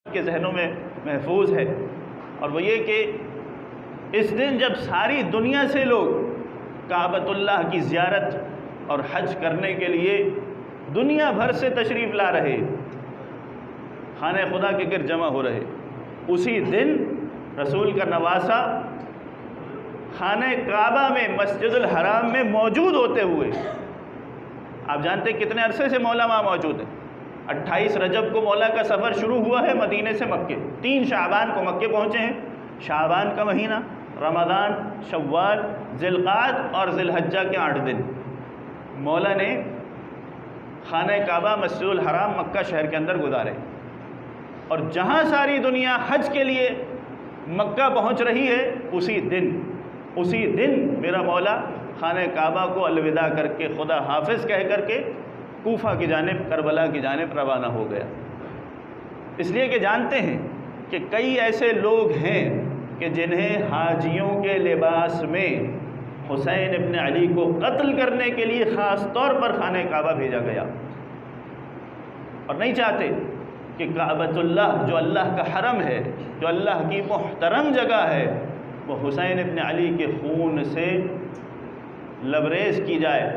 کے ذہنوں میں محفوظ ہے، اور وہ یہ کہ اس دن جب ساری دنیا سے لوگ کعبۃ اللہ کی زیارت اور حج کرنے کے لیے دنیا بھر سے تشریف لا رہے، خانہ خدا کے گرد جمع ہو رہے، اسی دن رسول کا نواسہ خانہ کعبہ میں مسجد الحرام میں موجود ہوتے ہوئے، آپ جانتے ہیں کتنے عرصے سے مولا وہاں موجود ہے؟ 28 رجب کو مولا کا سفر شروع ہوا ہے مدینے سے مکے، 3 شعبان کو مکے پہنچے ہیں، شعبان کا مہینہ، رمضان، شوال، ذی القعدہ اور ذی الحجہ کے 8 دن مولا نے خانہ کعبہ مسجد الحرام مکہ شہر کے اندر گزارے، اور جہاں ساری دنیا حج کے لیے مکہ پہنچ رہی ہے اسی دن میرا مولا خانہ کعبہ کو الوداع کر کے خدا حافظ کہہ کر کے کوفہ کی جانب، کربلا کی جانب روانہ ہو گیا۔ اس لیے کہ جانتے ہیں کہ کئی ایسے لوگ ہیں کہ جنہیں حاجیوں کے لباس میں حسین ابن علی کو قتل کرنے کے لیے خاص طور پر خانہ کعبہ بھیجا گیا، اور نہیں چاہتے کہ کعبۃ اللہ جو اللہ کا حرم ہے، جو اللہ کی محترم جگہ ہے، وہ حسین ابن علی کے خون سے لبریز کی جائے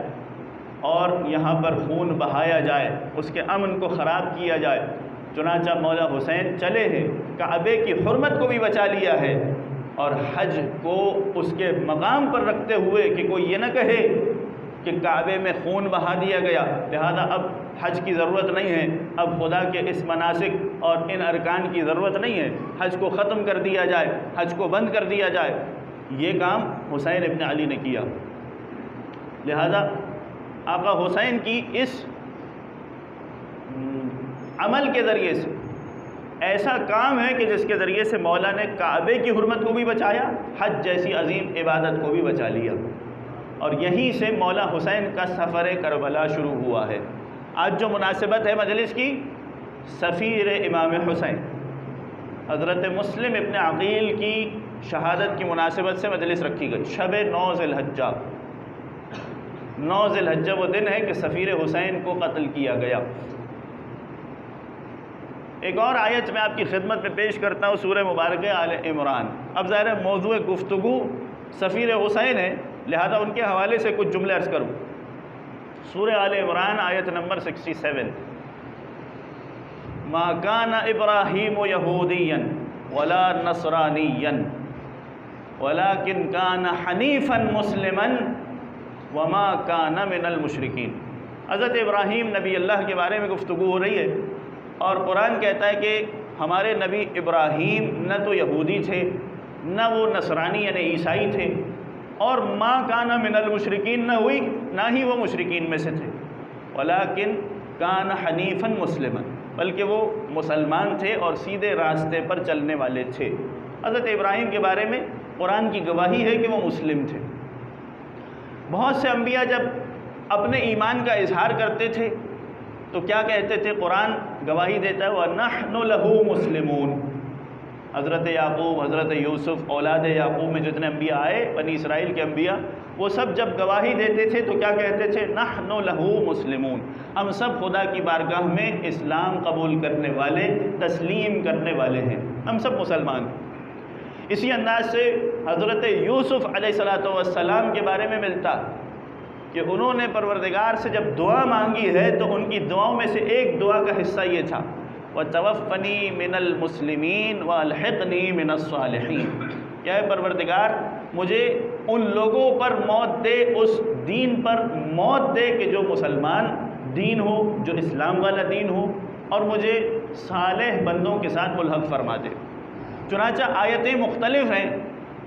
اور یہاں پر خون بہایا جائے، اس کے امن کو خراب کیا جائے۔ چنانچہ مولا حسین چلے ہیں، کعبے کی حرمت کو بھی بچا لیا ہے، اور حج کو اس کے مقام پر رکھتے ہوئے کہ کوئی یہ نہ کہے کہ کعبے میں خون بہا دیا گیا لہذا اب حج کی ضرورت نہیں ہے، اب خدا کے اس مناسک اور ان ارکان کی ضرورت نہیں ہے، حج کو ختم کر دیا جائے، حج کو بند کر دیا جائے۔ یہ کام حسین ابن علی نے کیا، لہذا آقا حسین کی اس عمل کے ذریعے سے ایسا کام ہے کہ جس کے ذریعے سے مولا نے کعبے کی حرمت کو بھی بچایا، حج جیسی عظیم عبادت کو بھی بچا لیا، اور یہیں سے مولا حسین کا سفر کربلا شروع ہوا ہے۔ آج جو مناسبت ہے مجلس کی، سفیر امام حسین حضرت مسلم ابن عقیل کی شہادت کی مناسبت سے مجلس رکھی گئی، شب 9 ذی الحجہ۔ 9 ذی الحجہ وہ دن ہے کہ سفیر حسین کو قتل کیا گیا۔ ایک اور آیت میں آپ کی خدمت میں پیش کرتا ہوں، سورہ مبارکہ آل عمران۔ اب ظاہر ہے موضوع گفتگو سفیر حسین ہے، لہذا ان کے حوالے سے کچھ جملے عرض کروں۔ سورہ آل عمران آیت نمبر 67، ما کان ابراہیم یہودیا ولا نصرانیا ولکن کان حنیفا مسلما وما کان من المشرکین۔ حضرت ابراہیم نبی اللہ کے بارے میں گفتگو ہو رہی ہے، اور قرآن کہتا ہے کہ ہمارے نبی ابراہیم نہ تو یہودی تھے، نہ وہ نصرانی یعنی عیسائی تھے، اور ما کان من المشرکین نہ ہی وہ مشرکین میں سے تھے، ولیکن کان حنیفا مسلما، بلکہ وہ مسلمان تھے اور سیدھے راستے پر چلنے والے تھے۔ حضرت ابراہیم کے بارے میں قرآن کی گواہی ہے کہ وہ مسلم تھے۔ بہت سے انبیاء جب اپنے ایمان کا اظہار کرتے تھے تو کیا کہتے تھے؟ قرآن گواہی دیتا ہے وَنَحْنُ لَهُ مُسْلِمُونَ۔ حضرت یعقوب، حضرت یوسف، اولاد یعقوب میں جتنے انبیاء آئے، بنی اسرائیل کے انبیاء، وہ سب جب گواہی دیتے تھے تو کیا کہتے تھے؟ نحن لہو مسلمون، ہم سب خدا کی بارگاہ میں اسلام قبول کرنے والے، تسلیم کرنے والے ہیں، ہم سب مسلمان ہیں۔ اسی انداز سے حضرت یوسف علیہ السلام کے بارے میں ملتا کہ انہوں نے پروردگار سے جب دعا مانگی ہے تو ان کی دعاؤں میں سے ایک دعا کا حصہ یہ تھا وَتَوَفَّنِي مِنَ الْمُسْلِمِينَ وَأَلْحِقْنِي مِنَ الصَّالِحِينَ، کیا ہے پروردگار مجھے ان لوگوں پر موت دے، اس دین پر موت دے کہ جو مسلمان دین ہو، جو اسلام والا دین ہو، اور مجھے صالح بندوں کے ساتھ ملحق فرما دے۔ چنانچہ آیتیں مختلف ہیں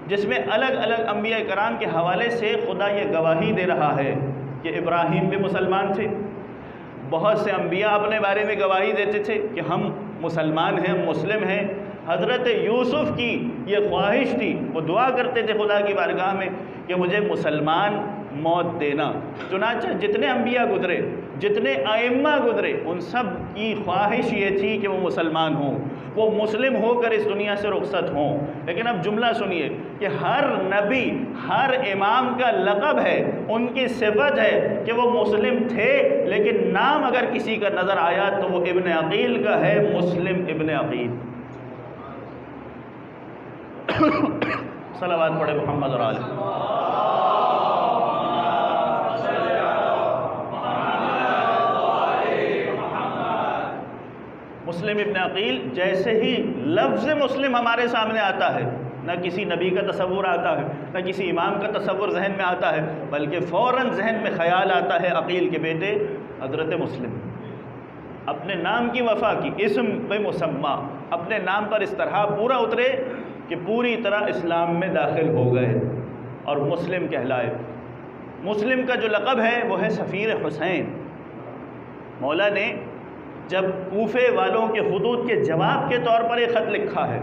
جس میں الگ الگ انبیاء کرام کے حوالے سے خدا یہ گواہی دے رہا ہے کہ ابراہیم بھی مسلمان تھے۔ بہت سے انبیاء اپنے بارے میں گواہی دیتے تھے کہ ہم مسلمان ہیں، ہم مسلم ہیں۔ حضرت یوسف کی یہ خواہش تھی، وہ دعا کرتے تھے خدا کی بارگاہ میں کہ مجھے مسلمان موت دینا۔ چنانچہ جتنے انبیاء گزرے، جتنے ائمہ گزرے، ان سب کی خواہش یہ تھی کہ وہ مسلمان ہوں۔ وہ مسلم ہو کر اس دنیا سے رخصت ہوں۔ لیکن اب جملہ سنیے کہ ہر نبی، ہر امام کا لقب ہے، ان کی صفت ہے کہ وہ مسلم تھے، لیکن نام اگر کسی کا نظر آیا تو وہ ابن عقیل کا ہے، مسلم ابن عقیل۔ صلوات پڑھے محمد اور آلہ۔ مسلم ابن عقیل جیسے ہی لفظ مسلم ہمارے سامنے آتا ہے، نہ کسی نبی کا تصور آتا ہے، نہ کسی امام کا تصور ذہن میں آتا ہے، بلکہ فوراً ذہن میں خیال آتا ہے عقیل کے بیٹے حضرت مسلم۔ اپنے نام کی وفا کی، اسم بے مسمى، اپنے نام پر اس طرح پورا اترے کہ پوری طرح اسلام میں داخل ہو گئے اور مسلم کہلائے۔ مسلم کا جو لقب ہے وہ ہے سفیر حسین۔ مولا نے جب کوفے والوں کے خطوط کے جواب کے طور پر ایک خط لکھا ہے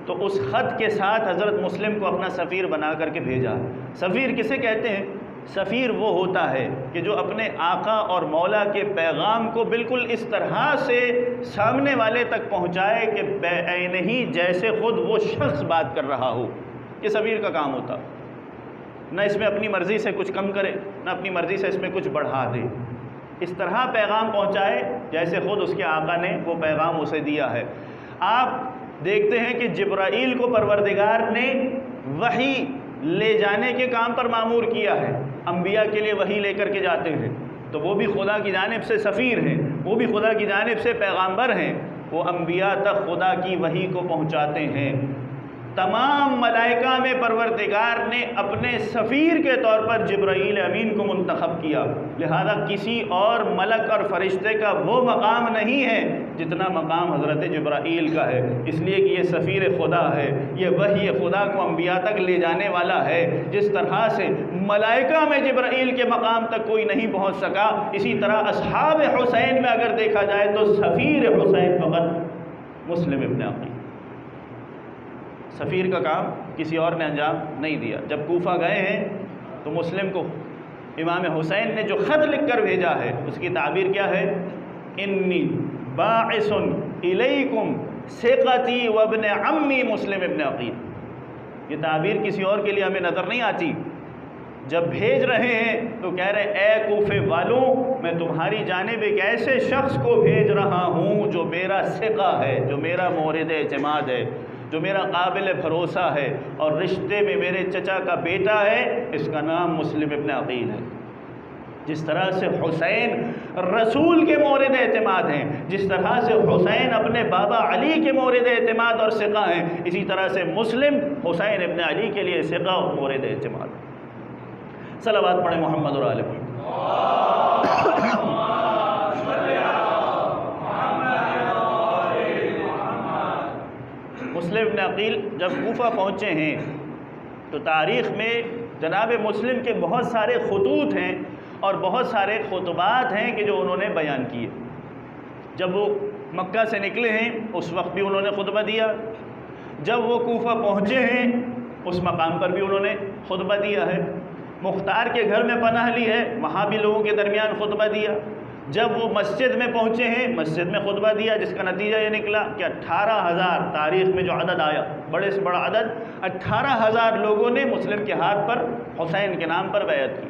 تو اس خط کے ساتھ حضرت مسلم کو اپنا سفیر بنا کر کے بھیجا۔ سفیر کسے کہتے ہیں؟ سفیر وہ ہوتا ہے کہ جو اپنے آقا اور مولا کے پیغام کو بالکل اس طرح سے سامنے والے تک پہنچائے کہ بعینہ ہی جیسے خود وہ شخص بات کر رہا ہو۔ یہ سفیر کا کام ہوتا، نہ اس میں اپنی مرضی سے کچھ کم کرے، نہ اپنی مرضی سے اس میں کچھ بڑھا دے، اس طرح پیغام پہنچائے جیسے خود اس کے آقا نے وہ پیغام اسے دیا ہے۔ آپ دیکھتے ہیں کہ جبرائیل کو پروردگار نے وحی لے جانے کے کام پر مامور کیا ہے۔ انبیاء کے لیے وحی لے کر کے جاتے ہیں تو وہ بھی خدا کی جانب سے سفیر ہیں، وہ بھی خدا کی جانب سے پیغامبر ہیں، وہ انبیاء تک خدا کی وحی کو پہنچاتے ہیں۔ تمام ملائکہ میں پروردگار نے اپنے سفیر کے طور پر جبرائیل امین کو منتخب کیا، لہذا کسی اور ملک اور فرشتے کا وہ مقام نہیں ہے جتنا مقام حضرت جبرائیل کا ہے، اس لیے کہ یہ سفیر خدا ہے، یہ وحی خدا کو انبیاء تک لے جانے والا ہے۔ جس طرح سے ملائکہ میں جبرائیل کے مقام تک کوئی نہیں پہنچ سکا، اسی طرح اصحاب حسین میں اگر دیکھا جائے تو سفیر حسین فقط مسلم ابن عقیل۔ سفیر کا کام کسی اور نے انجام نہیں دیا۔ جب کوفہ گئے ہیں تو مسلم کو امام حسین نے جو خط لکھ کر بھیجا ہے اس کی تعبیر کیا ہے؟ انی باعث الیکم ثقتی وابن عمی مسلم ابن عقیل۔ یہ تعبیر کسی اور کے لیے ہمیں نظر نہیں آتی۔ جب بھیج رہے ہیں تو کہہ رہے اے کوفے والوں، میں تمہاری جانب ایک ایسے شخص کو بھیج رہا ہوں جو میرا ثقہ ہے، جو میرا مورد اعتماد ہے، جو میرا قابل بھروسہ ہے اور رشتے میں میرے چچا کا بیٹا ہے، اس کا نام مسلم ابن عقیل ہے۔ جس طرح سے حسین رسول کے مورد اعتماد ہیں، جس طرح سے حسین اپنے بابا علی کے مورد اعتماد اور ثقہ ہیں، اسی طرح سے مسلم حسین ابن علی کے لیے ثقہ اور مورد اعتماد۔ صلوات پڑھیں محمد اور آل محمد۔ مسلم ابن عقیل جب کوفہ پہنچے ہیں تو تاریخ میں جناب مسلم کے بہت سارے خطوط ہیں اور بہت سارے خطبات ہیں کہ جو انہوں نے بیان کیے۔ جب وہ مکہ سے نکلے ہیں اس وقت بھی انہوں نے خطبہ دیا، جب وہ کوفہ پہنچے ہیں اس مقام پر بھی انہوں نے خطبہ دیا ہے، مختار کے گھر میں پناہ لی ہے وہاں بھی لوگوں کے درمیان خطبہ دیا، جب وہ مسجد میں پہنچے ہیں مسجد میں خطبہ دیا، جس کا نتیجہ یہ نکلا کہ 18,000 تاریخ میں جو عدد آیا، بڑے سے بڑا عدد، 18,000 لوگوں نے مسلم کے ہاتھ پر حسین کے نام پر بیعت کی۔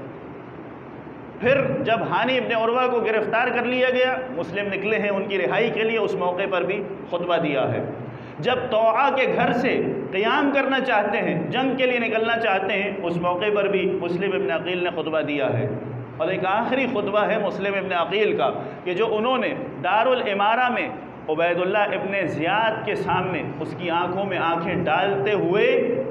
پھر جب ہانی ابن عروہ کو گرفتار کر لیا گیا، مسلم نکلے ہیں ان کی رہائی کے لیے، اس موقع پر بھی خطبہ دیا ہے۔ جب طوعہ کے گھر سے قیام کرنا چاہتے ہیں، جنگ کے لیے نکلنا چاہتے ہیں، اس موقع پر بھی مسلم ابن عقیل نے خطبہ دیا ہے۔ اور ایک آخری خطبہ ہے مسلم ابن عقیل کا کہ جو انہوں نے دارالامارہ میں عبید اللہ ابن زیاد کے سامنے اس کی آنکھوں میں آنکھیں ڈالتے ہوئے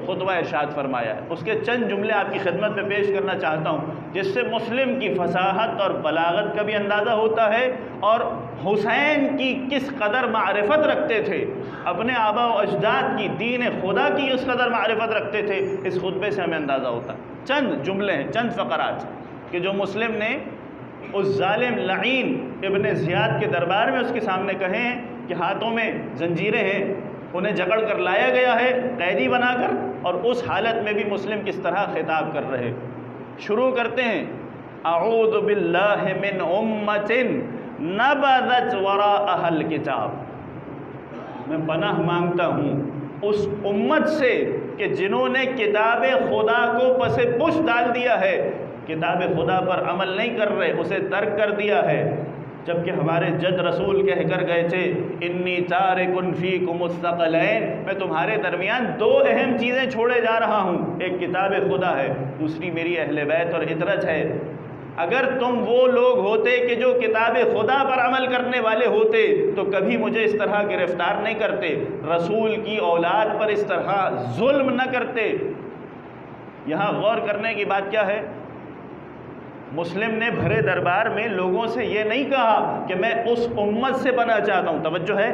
خطبہ ارشاد فرمایا ہے۔ اس کے چند جملے آپ کی خدمت میں پیش کرنا چاہتا ہوں جس سے مسلم کی فصاحت اور بلاغت کا بھی اندازہ ہوتا ہے اور حسین کی کس قدر معرفت رکھتے تھے، اپنے آبا و اجداد کی، دین خدا کی اس قدر معرفت رکھتے تھے، اس خطبے سے ہمیں اندازہ ہوتا ہے۔ چند جملے ہیں، چند فقرات کہ جو مسلم نے اس ظالم لعین ابن زیاد کے دربار میں اس کے سامنے کہے ہیں کہ ہاتھوں میں زنجیریں ہیں، انہیں جکڑ کر لایا گیا ہے قیدی بنا کر، اور اس حالت میں بھی مسلم کس طرح خطاب کر رہے۔ شروع کرتے ہیں اعوذ باللہ من امت نبذت وراءها الکتاب، میں پناہ مانگتا ہوں اس امت سے کہ جنہوں نے کتاب خدا کو پس پش ڈال دیا ہے، کتاب خدا پر عمل نہیں کر رہے، اسے ترک کر دیا ہے، جبکہ ہمارے جد رسول کہہ کر گئے تھے انی تارک فیکم الثقلین، میں تمہارے درمیان دو اہم چیزیں چھوڑے جا رہا ہوں، ایک کتاب خدا ہے، دوسری میری اہل بیت اور عطرت ہے۔ اگر تم وہ لوگ ہوتے کہ جو کتاب خدا پر عمل کرنے والے ہوتے تو کبھی مجھے اس طرح گرفتار نہیں کرتے، رسول کی اولاد پر اس طرح ظلم نہ کرتے۔ یہاں غور کرنے کی بات کیا ہے؟ مسلم نے بھرے دربار میں لوگوں سے یہ نہیں کہا کہ میں اس امت سے پناہ چاہتا ہوں، توجہ ہے،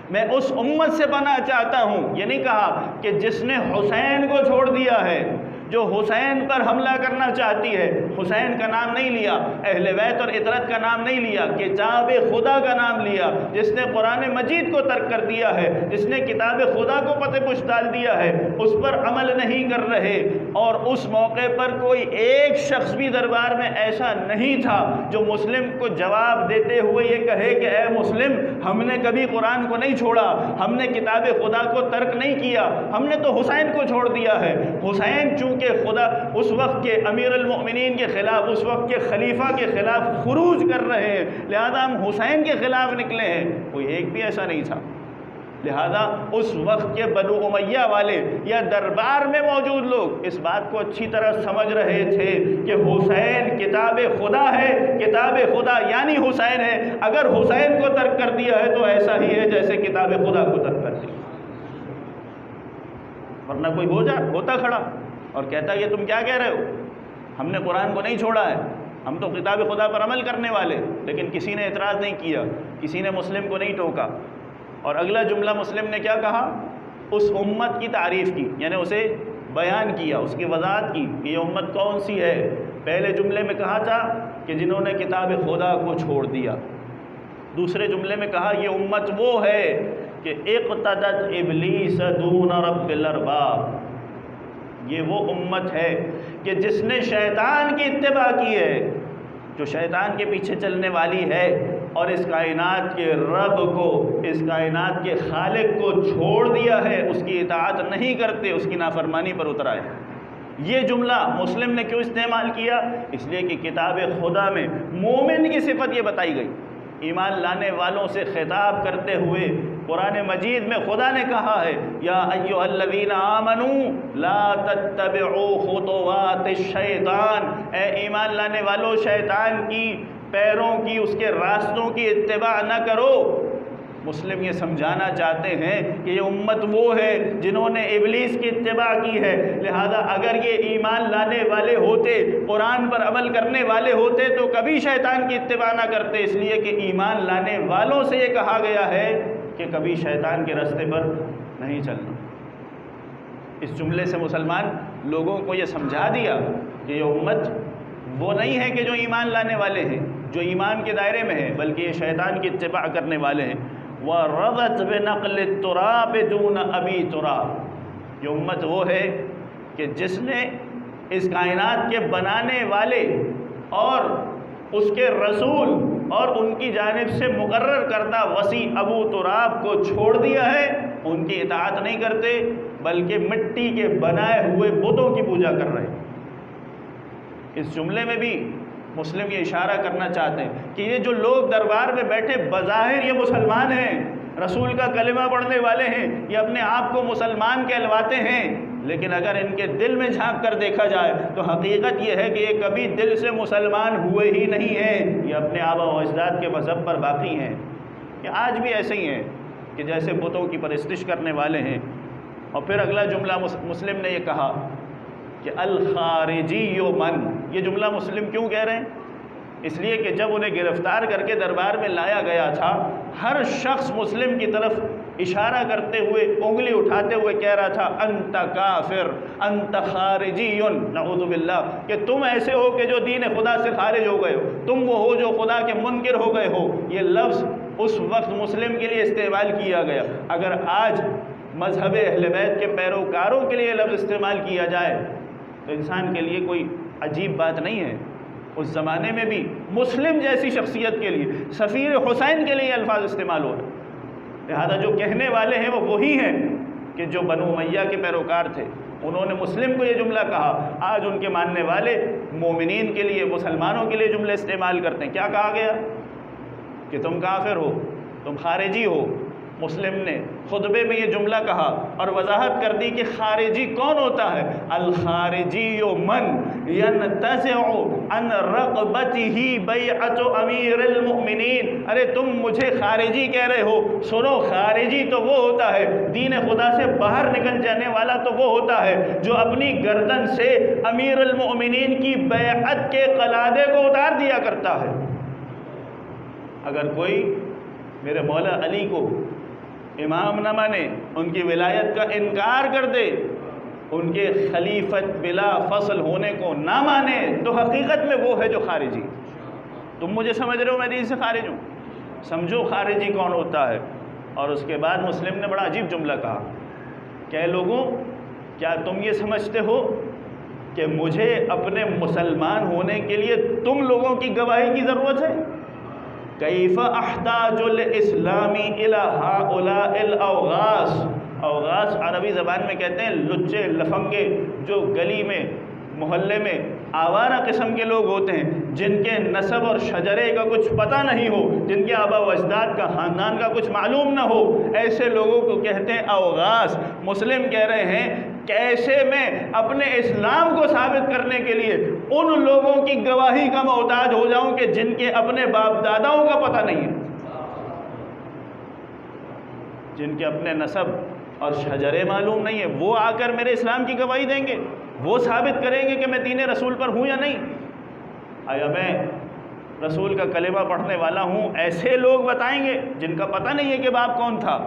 میں اس امت سے پناہ چاہتا ہوں، یہ نہیں کہا کہ جس نے حسین کو چھوڑ دیا ہے، جو حسین پر حملہ کرنا چاہتی ہے، حسین کا نام نہیں لیا، اہل بیت اور عطرت کا نام نہیں لیا، کتاب خدا کا نام لیا۔ جس نے قرآن مجید کو ترک کر دیا ہے، جس نے کتاب خدا کو پتے پش ڈال دیا ہے، اس پر عمل نہیں کر رہے، اور اس موقع پر کوئی ایک شخص بھی دربار میں ایسا نہیں تھا جو مسلم کو جواب دیتے ہوئے یہ کہے کہ اے مسلم، ہم نے کبھی قرآن کو نہیں چھوڑا، ہم نے کتاب خدا کو ترک نہیں کیا، ہم نے تو حسین کو چھوڑ دیا ہے۔ حسین چونکہ خدا اس وقت کے امیر المؤمنین کے خلاف، اس وقت کے خلیفہ کے خلاف خروج کر رہے ہیں، لہذا ہم حسین کے خلاف نکلے ہیں، کوئی ایک بھی ایسا نہیں تھا۔ لہذا اس وقت کے بنو امیہ والے یا دربار میں موجود لوگ اس بات کو اچھی طرح سمجھ رہے تھے کہ حسین کتاب خدا ہے، کتاب خدا یعنی حسین ہے، اگر حسین کو ترک کر دیا ہے تو ایسا ہی ہے جیسے کتاب خدا کو ترک کر دیا، ورنہ کوئی ہوتا کھڑا اور کہتا یہ تم کیا کہہ رہے ہو، ہم نے قرآن کو نہیں چھوڑا ہے، ہم تو کتاب خدا پر عمل کرنے والے۔ لیکن کسی نے اعتراض نہیں کیا، کسی نے مسلم کو نہیں ٹوکا، اور اگلا جملہ مسلم نے کیا کہا؟ اس امت کی تعریف کی، یعنی اسے بیان کیا، اس کی وضاحت کی کہ یہ امت کون سی ہے۔ پہلے جملے میں کہا تھا کہ جنہوں نے کتاب خدا کو چھوڑ دیا، دوسرے جملے میں کہا یہ امت وہ ہے کہ اقتدت ابلیس دون رب الارباب، یہ وہ امت ہے کہ جس نے شیطان کی اتباع کی ہے، جو شیطان کے پیچھے چلنے والی ہے، اور اس کائنات کے رب کو، اس کائنات کے خالق کو چھوڑ دیا ہے، اس کی اطاعت نہیں کرتے، اس کی نافرمانی پر اترا ہے۔ یہ جملہ مسلم نے کیوں استعمال کیا؟ اس لیے کہ کتاب خدا میں مومن کی صفت یہ بتائی گئی، ایمان لانے والوں سے خطاب کرتے ہوئے قرآن مجید میں خدا نے کہا ہے یا ایھا الذین آمنوا لا تتبعوا خطوات الشیطان، اے ایمان لانے والوں شیطان کی پیروں کی، اس کے راستوں کی اتباع نہ کرو۔ مسلم یہ سمجھانا چاہتے ہیں کہ یہ امت وہ ہے جنہوں نے ابلیس کی اتباع کی ہے، لہذا اگر یہ ایمان لانے والے ہوتے، قرآن پر عمل کرنے والے ہوتے تو کبھی شیطان کی اتباع نہ کرتے، اس لیے کہ ایمان لانے والوں سے یہ کہا گیا ہے کہ کبھی شیطان کے راستے پر نہیں چلنا۔ اس جملے سے مسلمان لوگوں کو یہ سمجھا دیا کہ یہ امت وہ نہیں ہے کہ جو ایمان لانے والے ہیں، جو ایمان کے دائرے میں ہیں، بلکہ یہ شیطان کی اتباع کرنے والے ہیں۔ وَرَضَتْ بِنَقْلِ التُّرَابِ دُونَ أَبِي تُرَابٍ، یہ امت وہ ہے کہ جس نے اس کائنات کے بنانے والے اور اس کے رسول اور ان کی جانب سے مقرر کردہ وسیع ابو تراب کو چھوڑ دیا ہے، ان کی اطاعت نہیں کرتے بلکہ مٹی کے بنائے ہوئے بتوں کی پوجا کر رہے ہیں۔ اس جملے میں بھی مسلم یہ اشارہ کرنا چاہتے ہیں کہ یہ جو لوگ دربار میں بیٹھے بظاہر یہ مسلمان ہیں، رسول کا کلمہ پڑھنے والے ہیں، یہ اپنے آپ کو مسلمان کہلواتے ہیں، لیکن اگر ان کے دل میں جھانک کر دیکھا جائے تو حقیقت یہ ہے کہ یہ کبھی دل سے مسلمان ہوئے ہی نہیں ہیں، یہ اپنے آبا و اجداد کے مذہب پر باقی ہیں۔ یہ آج بھی ایسے ہی ہیں کہ جیسے بتوں کی پرستش کرنے والے ہیں۔ اور پھر اگلا جملہ مسلم نے یہ کہا کہ الخارجی من، یہ جملہ مسلم کیوں کہہ رہے ہیں؟ اس لیے کہ جب انہیں گرفتار کر کے دربار میں لایا گیا تھا، ہر شخص مسلم کی طرف اشارہ کرتے ہوئے، انگلی اٹھاتے ہوئے کہہ رہا تھا انت کافر، انت خارجی، نعوذ باللہ، کہ تم ایسے ہو کہ جو دین خدا سے خارج ہو گئے ہو، تم وہ ہو جو خدا کے منکر ہو گئے ہو۔ یہ لفظ اس وقت مسلم کے لیے استعمال کیا گیا۔ اگر آج مذہب اہل بیت کے پیروکاروں کے لیے یہ لفظ استعمال کیا جائے تو انسان کے لیے کوئی عجیب بات نہیں ہے۔ اس زمانے میں بھی مسلم جیسی شخصیت کے لیے، سفیر حسین کے لیے یہ الفاظ استعمال ہو رہے ہیں۔ لہذا جو کہنے والے ہیں وہ وہی ہیں کہ جو بنو امیہ کے پیروکار تھے، انہوں نے مسلم کو یہ جملہ کہا۔ آج ان کے ماننے والے مومنین کے لیے، مسلمانوں کے لیے جملے استعمال کرتے ہیں۔ کیا کہا گیا؟ کہ تم کافر ہو، تم خارجی ہو۔ مسلم نے خطبے میں یہ جملہ کہا اور وضاحت کر دی کہ خارجی کون ہوتا ہے؟ الخارجی من ينتزع عن رقبته بیعت امیر المؤمنین۔ ارے تم مجھے خارجی کہہ رہے ہو، سنو، خارجی تو وہ ہوتا ہے، دین خدا سے باہر نکل جانے والا تو وہ ہوتا ہے جو اپنی گردن سے امیر المؤمنین کی بیعت کے قلادے کو اتار دیا کرتا ہے۔ اگر کوئی میرے مولا علی کو امام نہ مانے، ان کی ولایت کا انکار کر دے، ان کے خلیفت بلا فصل ہونے کو نہ مانے، تو حقیقت میں وہ ہے جو خارجی۔ تم مجھے سمجھ رہے ہو میں دین سے خارج ہوں؟ سمجھو خارجی کون ہوتا ہے۔ اور اس کے بعد مسلم نے بڑا عجیب جملہ کہا کہ اے لوگوں، کیا تم یہ سمجھتے ہو کہ مجھے اپنے مسلمان ہونے کے لیے تم لوگوں کی گواہی کی ضرورت ہے؟ کیف احتاج الاسلام الی ہؤلاء الاوغاث۔ اوغاث عربی زبان میں کہتے ہیں لچے لفنگے، جو گلی میں محلے میں آوارہ قسم کے لوگ ہوتے ہیں، جن کے نسب اور شجرے کا کچھ پتہ نہیں ہو، جن کے آبا و اجداد کا، خاندان کا کچھ معلوم نہ ہو، ایسے لوگوں کو کہتے ہیں اوغاث۔ مسلم کہہ رہے ہیں کیسے میں اپنے اسلام کو ثابت کرنے کے لیے ان لوگوں کی گواہی کا محتاج ہو جاؤں کہ جن کے اپنے باپ داداؤں کا پتہ نہیں ہے، جن کے اپنے نسب اور شجرے معلوم نہیں ہے، وہ آ کر میرے اسلام کی گواہی دیں گے، وہ ثابت کریں گے کہ میں دین رسول پر ہوں یا نہیں۔ آیا میں رسول کا کلمہ پڑھنے والا ہوں، ایسے لوگ بتائیں گے جن کا پتہ نہیں ہے کہ باپ کون تھا۔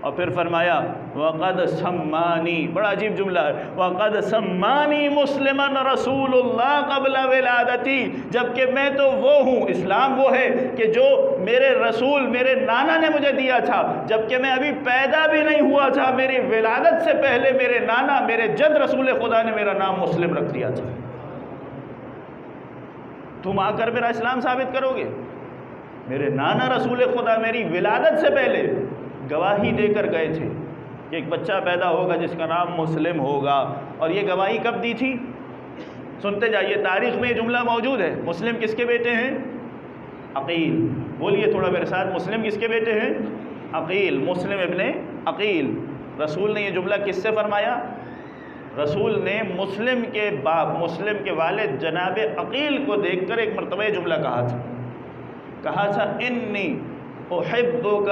اور پھر فرمایا وَقَدْ سَمَّانِي، بڑا عجیب جملہ ہے، وَقَدْ سَمَّانِي مُسْلِمًا رَسُولُ اللَّهِ قَبْلَ وِلَادَتِي، جبکہ میں تو وہ ہوں، اسلام وہ ہے کہ جو میرے رسول، میرے نانا نے مجھے دیا تھا، جبکہ میں ابھی پیدا بھی نہیں ہوا تھا، میری ولادت سے پہلے میرے نانا، میرے جد رسول خدا نے میرا نام مسلم رکھ دیا تھا۔ تم آ کر میرا اسلام ثابت کرو گے؟ میرے نانا رسول خدا میری ولادت سے پہلے گواہی دے کر گئے تھے کہ ایک بچہ پیدا ہوگا جس کا نام مسلم ہوگا۔ اور یہ گواہی کب دی تھی؟ سنتے جائیے، تاریخ میں یہ جملہ موجود ہے۔ مسلم کس کے بیٹے ہیں؟ عقیل۔ بولیے تھوڑا میرے ساتھ، مسلم کس کے بیٹے ہیں؟ عقیل، مسلم ابن عقیل۔ رسول نے یہ جملہ کس سے فرمایا؟ رسول نے مسلم کے باپ، مسلم کے والد جناب عقیل کو دیکھ کر ایک مرتبہ یہ جملہ کہا تھا انی احبک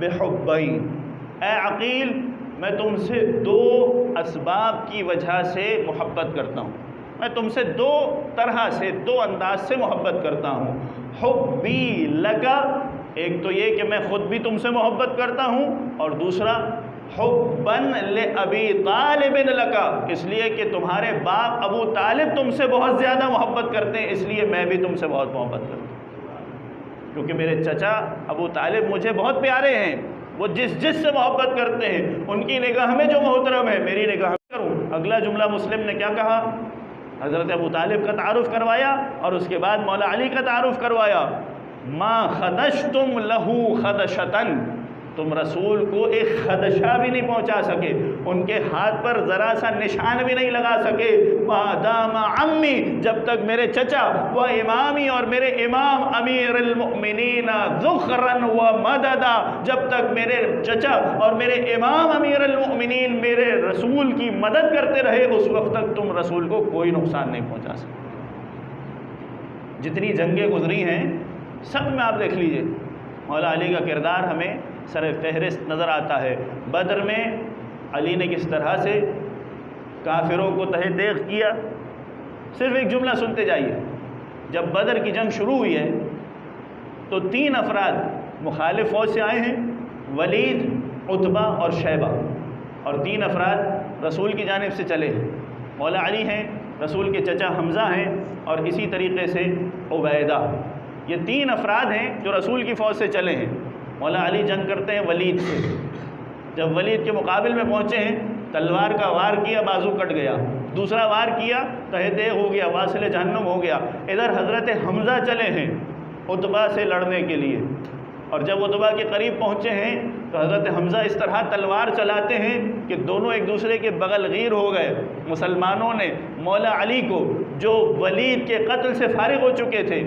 بحبین، اے عقیل میں تم سے دو اسباب کی وجہ سے محبت کرتا ہوں، میں تم سے دو طرح سے، دو انداز سے محبت کرتا ہوں۔ حبی لکا، ایک تو یہ کہ میں خود بھی تم سے محبت کرتا ہوں، اور دوسرا حبن لابی طالب لکا، اس لیے کہ تمہارے باپ ابو طالب تم سے بہت زیادہ محبت کرتے ہیں، اس لیے میں بھی تم سے بہت محبت کرتا ہوں، کیونکہ میرے چچا ابو طالب مجھے بہت پیارے ہیں، وہ جس سے محبت کرتے ہیں ان کی نگاہ میں جو محترم ہے میری نگاہ میں کروں۔ اگلا جملہ مسلم نے کیا کہا؟ حضرت ابو طالب کا تعارف کروایا اور اس کے بعد مولا علی کا تعارف کروایا۔ ما خدشتم لہو خدشتن، تم رسول کو ایک خدشہ بھی نہیں پہنچا سکے، ان کے ہاتھ پر ذرا سا نشان بھی نہیں لگا سکے۔ مادام عمی، جب تک میرے چچا و امامی، اور میرے امام امیر المؤمنین ذخرن و مددا، جب تک میرے چچا اور میرے امام امیر المؤمنین میرے رسول کی مدد کرتے رہے، اس وقت تک تم رسول کو کوئی نقصان نہیں پہنچا سکے۔ جتنی جنگیں گزری ہیں سب میں آپ دیکھ لیجئے مولا علی کا کردار ہمیں سر فہرست نظر آتا ہے۔ بدر میں علی نے کس طرح سے کافروں کو تہہ دیگ کیا، صرف ایک جملہ سنتے جائیے۔ جب بدر کی جنگ شروع ہوئی ہے تو 3 افراد مخالف فوج سے آئے ہیں، ولید، عتبہ اور شیبہ، اور 3 افراد رسول کی جانب سے چلے ہیں۔ مولا علی ہیں، رسول کے چچا حمزہ ہیں، اور اسی طریقے سے عبیدہ۔ یہ 3 افراد ہیں جو رسول کی فوج سے چلے ہیں۔ مولا علی جنگ کرتے ہیں ولید سے، جب ولید کے مقابل میں پہنچے ہیں، تلوار کا وار کیا، بازو کٹ گیا، دوسرا وار کیا، تہہ دیگ ہو گیا، واصل جہنم ہو گیا۔ ادھر حضرت حمزہ چلے ہیں عتبہ سے لڑنے کے لیے، اور جب عتبہ کے قریب پہنچے ہیں تو حضرت حمزہ اس طرح تلوار چلاتے ہیں کہ دونوں ایک دوسرے کے بغل غیر ہو گئے۔ مسلمانوں نے مولا علی کو، جو ولید کے قتل سے فارغ ہو چکے تھے،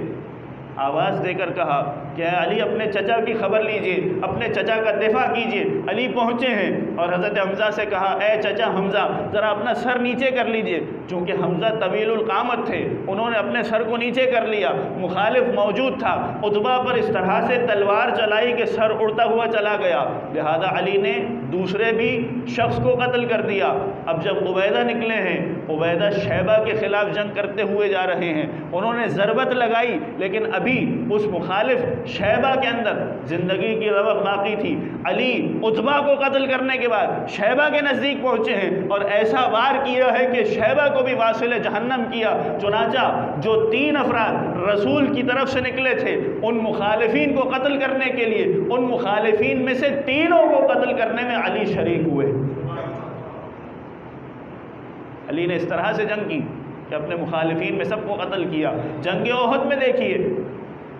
آواز دے کر کہا کہ اے علی اپنے چچا کی خبر لیجئے، اپنے چچا کا دفاع کیجئے۔ علی پہنچے ہیں اور حضرت حمزہ سے کہا اے چچا حمزہ ذرا اپنا سر نیچے کر لیجئے۔ چونکہ حمزہ طویل القامت تھے، انہوں نے اپنے سر کو نیچے کر لیا۔ مخالف موجود تھا، عتبہ پر اس طرح سے تلوار چلائی کہ سر اڑتا ہوا چلا گیا، لہذا علی نے دوسرے بھی شخص کو قتل کر دیا۔ اب جب عبیدہ نکلے ہیں، عبیدہ شیبہ کے خلاف جنگ کرتے ہوئے جا رہے ہیں، انہوں نے ضربت لگائی لیکن ابھی اس مخالف شیبہ کے اندر زندگی کی رونق باقی تھی۔ علی عتبہ کو قتل کرنے کے بعد شیبہ کے نزدیک پہنچے ہیں اور ایسا وار کیا ہے کہ شیبہ کو بھی واصل جہنم کیا۔ چنانچہ جو 3 افراد رسول کی طرف سے نکلے تھے ان مخالفین کو قتل کرنے کے لیے، ان مخالفین میں سے 3 کو قتل کرنے میں علی شریک ہوئے۔ علی نے اس طرح سے جنگ کی کہ اپنے مخالفین میں سب کو قتل کیا۔ جنگ احد میں دیکھیے،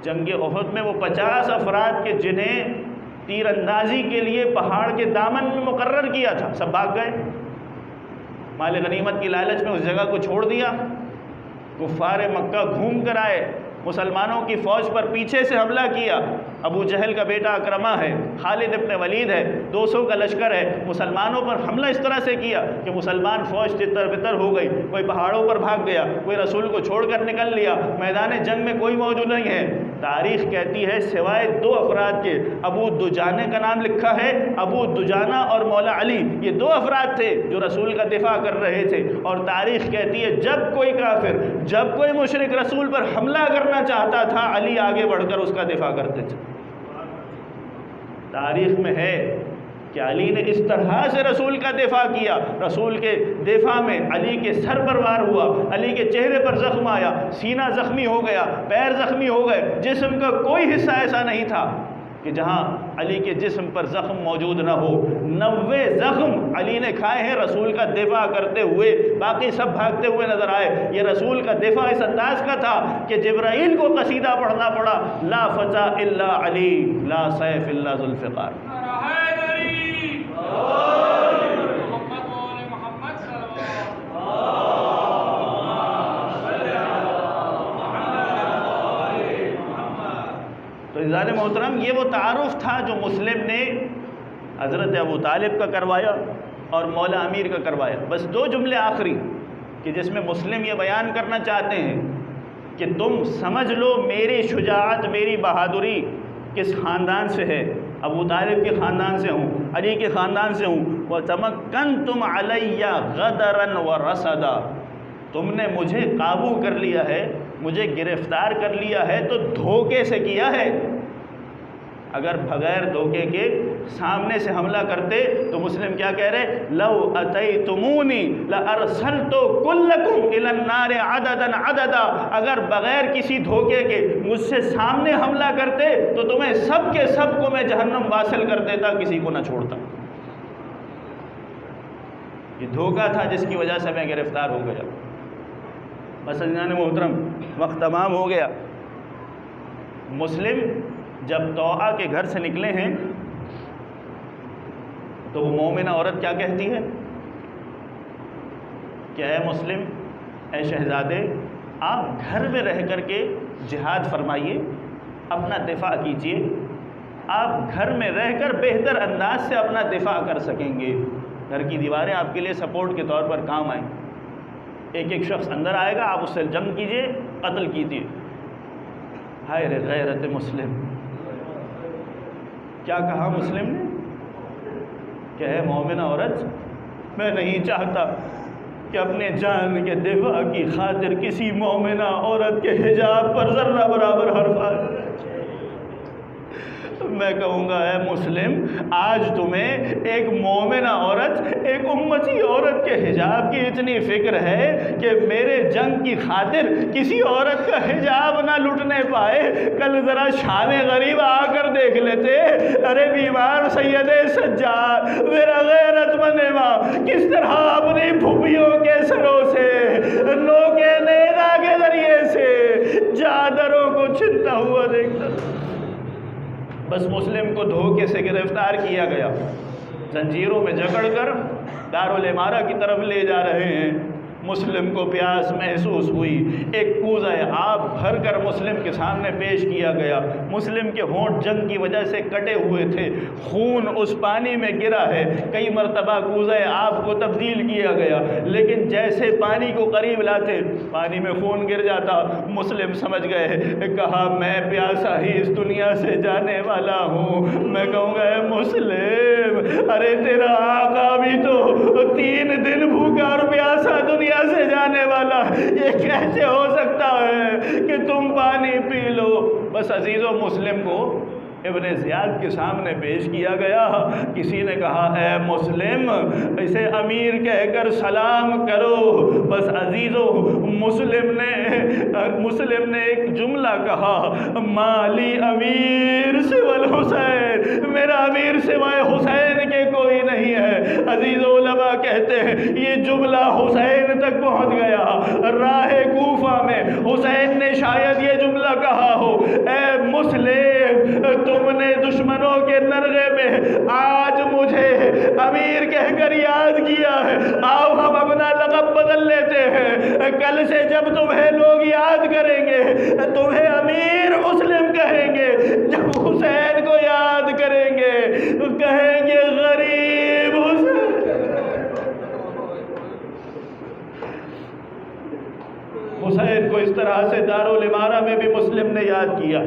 جنگ احد میں وہ 50 افراد کے جنہیں تیر اندازی کے لیے پہاڑ کے دامن میں مقرر کیا تھا، سب بھاگ گئے۔ مال غنیمت کی لالچ میں اس جگہ کو چھوڑ دیا۔ کفار مکہ گھوم کر آئے، مسلمانوں کی فوج پر پیچھے سے حملہ کیا۔ ابو جہل کا بیٹا اکرمہ ہے، خالد ابن ولید ہے، 200 کا لشکر ہے، مسلمانوں پر حملہ اس طرح سے کیا کہ مسلمان فوج تتر بتر ہو گئی۔ کوئی پہاڑوں پر بھاگ گیا، کوئی رسول کو چھوڑ کر نکل لیا، میدان جنگ میں کوئی موجود نہیں ہے۔ تاریخ کہتی ہے سوائے 2 افراد کے، ابو دجانہ کا نام لکھا ہے، ابو دجانہ اور مولا علی، یہ 2 افراد تھے جو رسول کا دفاع کر رہے تھے۔ اور تاریخ کہتی ہے جب کوئی کافر، جب کوئی مشرک رسول پر حملہ کرنا چاہتا تھا، علی آگے بڑھ کر اس کا دفاع کرتے تھے۔ تاریخ میں ہے کہ علی نے اس طرح سے رسول کا دفاع کیا، رسول کے دفاع میں علی کے سر پر وار ہوا، علی کے چہرے پر زخم آیا، سینہ زخمی ہو گیا، پیر زخمی ہو گئے، جسم کا کوئی حصہ ایسا نہیں تھا کہ جہاں علی کے جسم پر زخم موجود نہ ہو۔ 90 زخم علی نے کھائے ہیں رسول کا دفاع کرتے ہوئے، باقی سب بھاگتے ہوئے نظر آئے۔ یہ رسول کا دفاع اس انداز کا تھا کہ جبرائیل کو قصیدہ پڑھنا پڑا، لا فتح الا علی، لا سیف الا ذوالفقار۔ عزیزان محترم، یہ وہ تعارف تھا جو مسلم نے حضرت ابو طالب کا کروایا اور مولا امیر کا کروایا۔ بس 2 جملے آخری کہ جس میں مسلم یہ بیان کرنا چاہتے ہیں کہ تم سمجھ لو میری شجاعت، میری بہادری کس خاندان سے ہے۔ ابو طالب کے خاندان سے ہوں، علی کے خاندان سے ہوں۔ وَتَمَكَّنْتُمْ عَلَيَّ غَدَرًا وَرَصَدًا، تم نے مجھے قابو کر لیا ہے، مجھے گرفتار کر لیا ہے تو دھوکے سے کیا ہے۔ اگر بغیر دھوکے کے سامنے سے حملہ کرتے تو مسلم کیا کہہ رہے؟ لو اتیتمونی لارسلت کلکم الی النار عددا عددا، اگر بغیر کسی دھوکے کے مجھ سے سامنے حملہ کرتے تو تمہیں سب کے سب کو میں جہنم واصل کر دیتا، کسی کو نہ چھوڑتا۔ یہ دھوکہ تھا جس کی وجہ سے میں گرفتار ہو گیا۔ بس عزیزان محترم، وقت تمام ہو گیا۔ مسلم جب طوعہ کے گھر سے نکلے ہیں تو وہ مومنہ عورت کیا کہتی ہے کہ اے مسلم، اے شہزادے، آپ گھر میں رہ کر کے جہاد فرمائیے، اپنا دفاع کیجئے، آپ گھر میں رہ کر بہتر انداز سے اپنا دفاع کر سکیں گے، گھر کی دیواریں آپ کے لیے سپورٹ کے طور پر کام آئیں۔ ایک ایک شخص اندر آئے گا، آپ اس سے جنگ کیجئے، قتل کیجئے۔ ہائے رے غیرت مسلم، کیا کہا مسلم نے کہ اے مومنہ عورت، میں نہیں چاہتا کہ اپنے جان کے دفاع کی خاطر کسی مومنہ عورت کے حجاب پر ذرہ برابر حرف آئے۔ میں کہوں گا اے مسلم، آج تمہیں ایک مومنہ عورت، ایک امتی عورت کے حجاب کی اتنی فکر ہے کہ میرے جنگ کی خاطر کسی عورت کا حجاب نہ لٹنے پائے۔ کل ذرا شام غریب آ کر دیکھ لیتے، ارے بیمار سید سجاد، میرا غیرت مند ماں کس طرح اپنی پھوپھیوں کے سروں سے، نوکے نیزہ کے ذریعے سے چادروں کو چھنتا ہوا دیکھتا۔ بس مسلم کو دھوکے سے گرفتار کیا گیا، زنجیروں میں جکڑ کر دارالامارہ کی طرف لے جا رہے ہیں۔ مسلم کو پیاس محسوس ہوئی، ایک کوزہ آب بھر کر مسلم کے سامنے پیش کیا گیا۔ مسلم کے ہونٹ جنگ کی وجہ سے کٹے ہوئے تھے، خون اس پانی میں گرا ہے، کئی مرتبہ کوزہ آب کو تبدیل کیا گیا، لیکن جیسے پانی کو قریب لاتے پانی میں خون گر جاتا۔ مسلم سمجھ گئے، کہا میں پیاسا ہی اس دنیا سے جانے والا ہوں۔ میں کہوں گا اے مسلم، ارے تیرا آقا بھی تو 3 دن بھوکا اور پیاسا دنیا سے جانے والا، یہ کیسے ہو سکتا ہے کہ تم پانی پی لو؟ بس عزیزو، مسلم کو ابن زیاد کے سامنے پیش کیا گیا۔ کسی نے کہا اے مسلم، اسے امیر کہہ کر سلام کرو۔ بس عزیزو، مسلم نے ایک جملہ کہا، مالی امیر سوى الحسین، میرا امیر سوائے حسین کے کوئی نہیں ہے۔ عزیز علماء کہتے ہیں یہ جملہ حسین تک پہنچ گیا۔ راہ کوفہ میں حسین نے شاید یہ جملہ کہا ہو، اے مسلم، تم نے دشمنوں کے نرغے میں آج مجھے امیر کہہ کر یاد کیا ہے، آؤ ہم اپنا لقب بدل لیتے ہیں۔ کل سے جب تمہیں لوگ یاد کریں گے تمہیں امیر مسلم کہیں گے، جب حسین کو یاد کریں گے کہیں گے غریب حسین۔ حسین کو اس طرح سے دارالامارہ میں بھی مسلم نے یاد کیا۔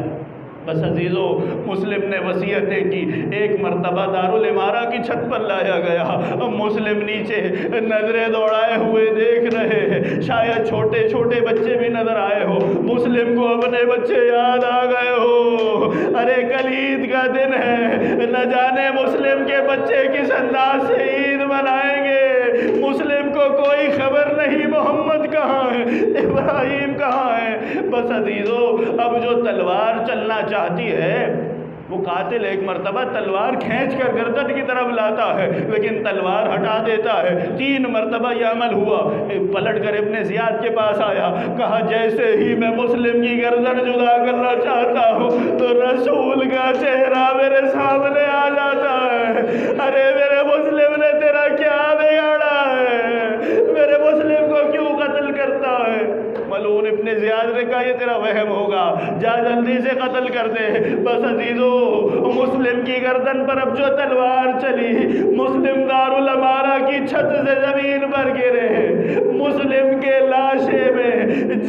بس عزیزو، مسلم نے وصیتیں کی۔ ایک مرتبہ دارالامارہ کی چھت پر لایا گیا، مسلم نیچے نظریں دوڑائے ہوئے دیکھ رہے ہیں، شاید چھوٹے چھوٹے بچے بھی نظر آئے ہو۔ مسلم کو اپنے بچے یاد آ گئے ہو، ارے کل عید کا دن ہے، نہ جانے مسلم کے بچے کس انداز سے عید منائیں گے۔ مسلم کو کوئی خبر نہیں محمد کہاں ہے، ابراہیم کہاں ہے۔ بس عزیزو، اب جو تلوار چلنا چاہتی ہے وہ قاتل ایک مرتبہ تلوار کھینچ کر گردن کی طرف لاتا ہے، لیکن تلوار ہٹا دیتا ہے۔ 3 مرتبہ یہ عمل ہوا، پلٹ کر ابن زیاد کے پاس آیا، کہا جیسے ہی میں مسلم کی گردن جدا کرنا چاہتا ہوں تو رسول کا چہرہ میرے سامنے آ جاتا ہے۔ ارے میرے مسلم نے تیرا کیا بگاڑا ہے؟ میرے مسلم کو کیوں قتل کرتا ہے؟ ملعون ابن زیاد نے کہا یہ تیرا وہم ہوگا، جا جلدی سے قتل کر دے۔ بس عزیزو، مسلم کی گردن پر اب جو تلوار چلی، مسلم دارالامارہ کی چھت سے زمین پر گرے۔ مسلم کے لاشے میں،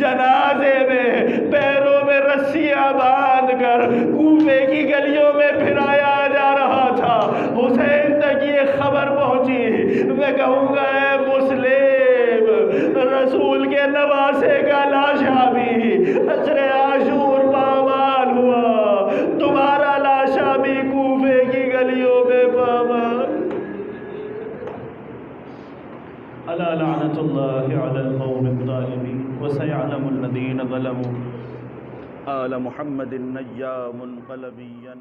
جنازے میں، پیروں میں رسیاں باندھ کر کوفے کی گلیوں میں پھرایا جا رہا تھا۔ حسین تک یہ خبر پہنچی۔ میں کہوں گا اے مسلم، رسول کے نواسے کا لاشا بھی عشر عاشور پامال ہوا، تمہارا لاشا بھی کوفے کی گلیوں میں پامال۔ الا لعنت اللہ علی القوم الظالمین وسيعلم الذین ظلموا آل محمد نجا منقلبیا۔